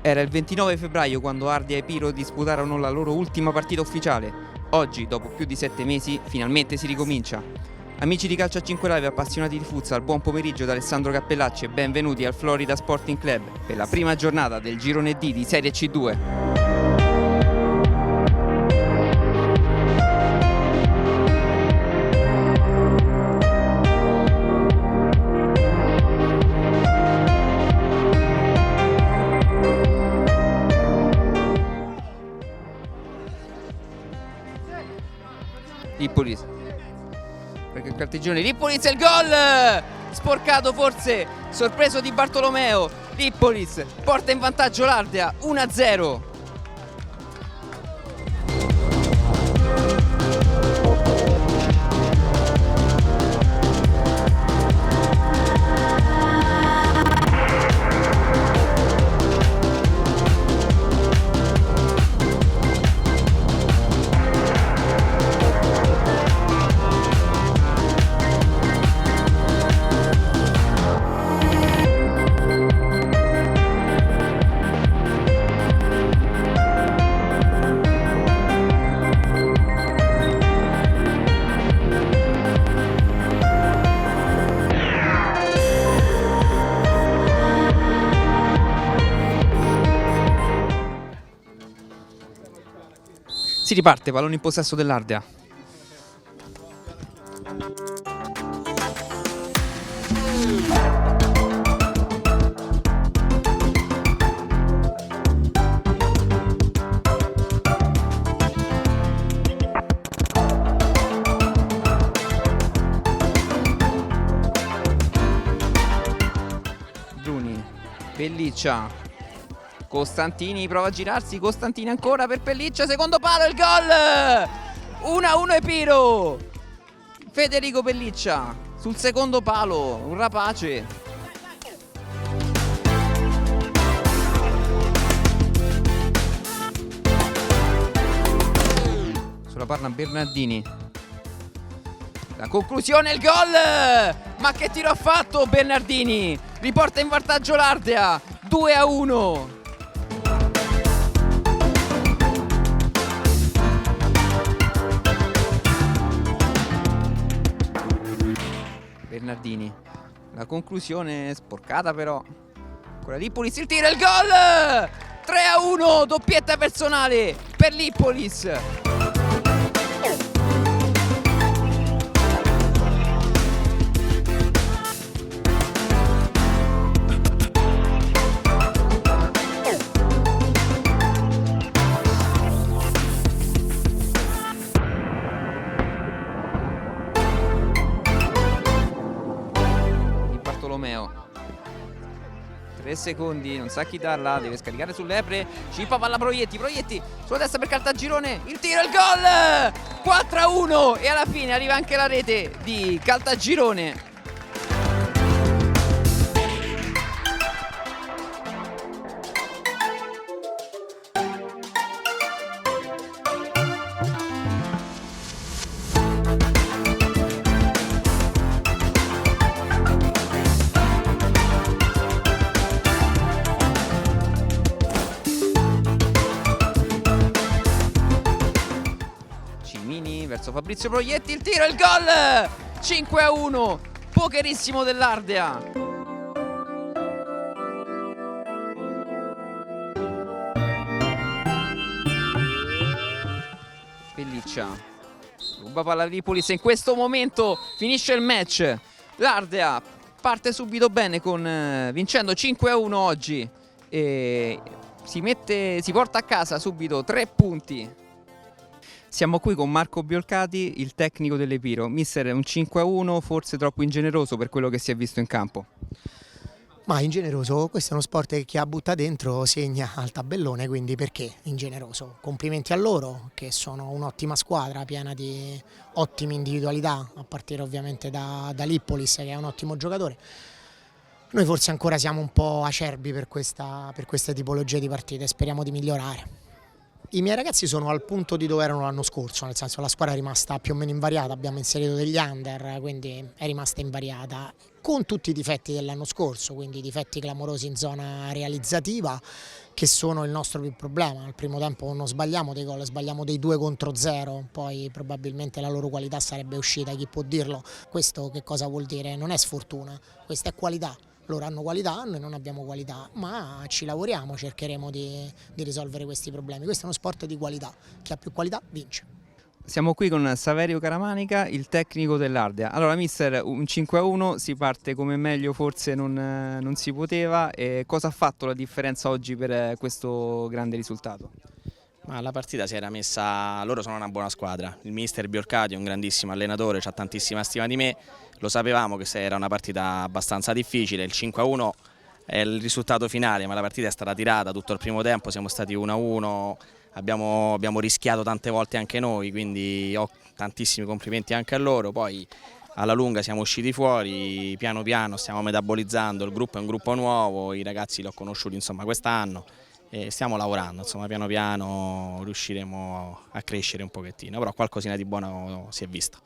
Era il 29 febbraio quando Ardea e Epiro disputarono la loro ultima partita ufficiale. Oggi, dopo più di 7 mesi, finalmente si ricomincia. Amici di Calcio a 5 Live e appassionati di futsal, buon pomeriggio da Alessandro Cappellacci e benvenuti al Florida Sporting Club per la prima giornata del girone D di Serie C2. Lippolis, perché il carteggione Lippolis e il gol! Sporcato forse, sorpreso di Bartolomeo. Lippolis porta in vantaggio l'Ardea 1-0. Si riparte, pallone in possesso dell'Ardea. Bruni, Pelliccia. Costantini prova a girarsi, Costantini ancora per Pelliccia, secondo palo, il gol! 1-1 Epiro! Federico Pelliccia sul secondo palo, un rapace. Sulla parla Bernardini. La conclusione, il gol! Ma che tiro ha fatto Bernardini? Riporta in vantaggio l'Ardea, 2-1. Bernardini, la conclusione sporcata però. Ancora Lippolis, il tiro e il gol! 3-1, doppietta personale per Lippolis. Bartolomeo, 3 secondi, non sa chi darla, deve scaricare sull'Epre, Cippa palla Proietti, Proietti sulla destra per Caltagirone, il tiro e il gol! 4-1 e alla fine arriva anche la rete di Caltagirone. Verso Fabrizio Proietti, il tiro e il gol! 5-1, pokerissimo dell'Ardea. Pelliccia ruba palla di Lippolis e in questo momento finisce il match. L'Ardea parte subito bene con vincendo 5-1 oggi e si porta a casa subito 3 punti. Siamo qui con Marco Biolcati, il tecnico dell'Epiro. Mister, un 5-1 forse troppo ingeneroso per quello che si è visto in campo? Ma ingeneroso, questo è uno sport che chi ha butta dentro segna al tabellone, quindi perché ingeneroso? Complimenti a loro che sono un'ottima squadra piena di ottime individualità, a partire ovviamente da Lippolis che è un ottimo giocatore. Noi forse ancora siamo un po' acerbi per questa tipologia di partite, speriamo di migliorare. I miei ragazzi sono al punto di dove erano l'anno scorso, nel senso la squadra è rimasta più o meno invariata, abbiamo inserito degli under, quindi è rimasta invariata, con tutti i difetti dell'anno scorso, quindi i difetti clamorosi in zona realizzativa, che sono il nostro più problema. Al primo tempo non sbagliamo dei gol, sbagliamo dei 2 contro 0, poi probabilmente la loro qualità sarebbe uscita, chi può dirlo? Questo che cosa vuol dire? Non è sfortuna, questa è qualità. Loro hanno qualità, noi non abbiamo qualità, ma ci lavoriamo, cercheremo di risolvere questi problemi. Questo è uno sport di qualità, chi ha più qualità vince. Siamo qui con Saverio Caramanica, il tecnico dell'Ardea. Allora mister, un 5-1, si parte come meglio forse non si poteva. E cosa ha fatto la differenza oggi per questo grande risultato? Ma la partita si era messa, loro sono una buona squadra, il mister Biorcati è un grandissimo allenatore, ha tantissima stima di me, lo sapevamo che era una partita abbastanza difficile, il 5-1 è il risultato finale, ma la partita è stata tirata tutto il primo tempo, siamo stati 1-1, abbiamo rischiato tante volte anche noi, quindi ho tantissimi complimenti anche a loro, poi alla lunga siamo usciti fuori, piano piano stiamo metabolizzando, il gruppo è un gruppo nuovo, i ragazzi li ho conosciuti insomma quest'anno. E stiamo lavorando, insomma piano piano riusciremo a crescere un pochettino, però qualcosina di buono si è vista.